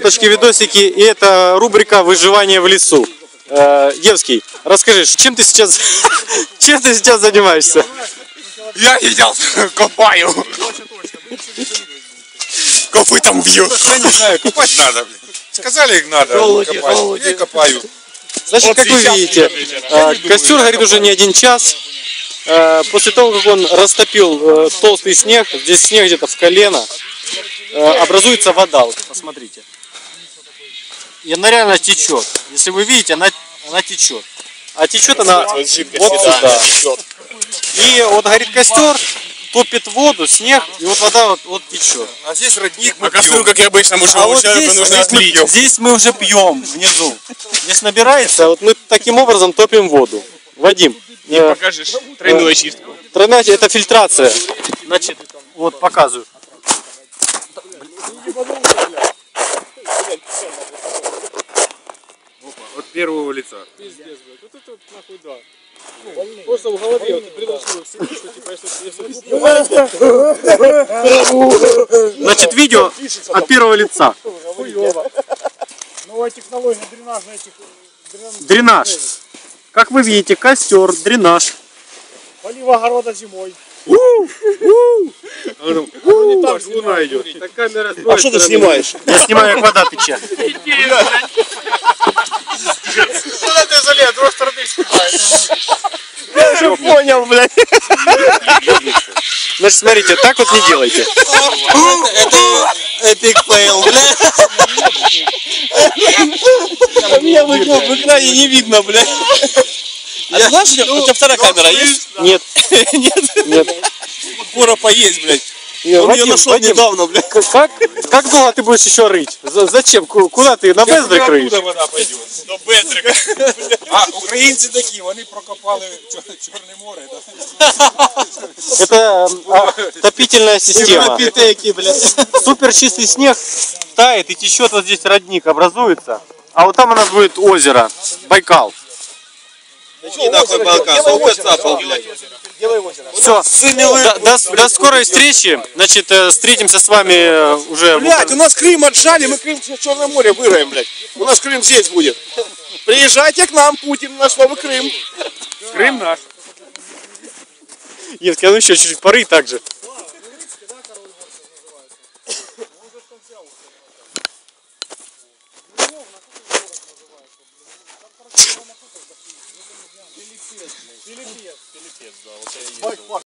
фоточки, видосики, и это рубрика «Выживание в лесу». Евский, расскажи, чем ты сейчас занимаешься? Я сейчас копаю. Копытом бью. Я не знаю, копать надо. Сказали, их надо копать. Я копаю. Значит, Вот как вы сейчас видите, костер горит уже не 1 час. После того, как он растопил толстый снег, здесь снег где-то в колено, образуется вода. Вот, посмотрите. И она реально течет. Если вы видите, она течет. А течет она вот сюда. И вот горит костер, топит воду, снег, и вот вода вот течет. А здесь родник, мы костру, как и обычно, здесь мы уже пьем внизу. Здесь набирается, вот мы таким образом топим воду. Вадим, не покажешь тройную очистку. Тройная, это фильтрация. Значит, вот показываю. От первого лица. Пиздец, блядь. Вот это вот нахуй да. Ну, просто в голове вот предошел себе, что типа, если... Значит, видео от первого лица. Хуёво. Новая технология, дренаж на этих... Дренаж. Как вы видите, костер, дренаж. Полив огорода зимой. Не так луна идет. А что ты снимаешь? Я снимаю, как вода течет. Куда ты залез? С другой стороны снимаешь. Я уже понял, блядь. Значит, смотрите, так вот не делайте. Это эпик фейл, блядь. Меня в экране не видно, блядь. А ты знаешь, у тебя вторая камера есть? Нет. Нет. Коропа есть, блядь. Он ее нашел недавно, блядь. Как долго ты будешь еще рыть? Зачем? Куда ты? На бездрик рыешь? Вода пойдет. До бездрика. А українці такі, вони прокопали Чорне море. Это топительная система. Супер чистый снег тает и течет, вот здесь родник образуется. А вот там у нас будет озеро, Байкал. Какие нахуй Балкан? Сколько цапал, блядь? Все, до скорой встречи. Значит, встретимся с вами уже. Блядь, у нас Крым отжали, мы Крым в Черное море выиграем, блядь. У нас Крым здесь будет. Приезжайте к нам, Путин, наш новый Крым. Крым наш. Евский, а ну еще чуть-чуть порый так же.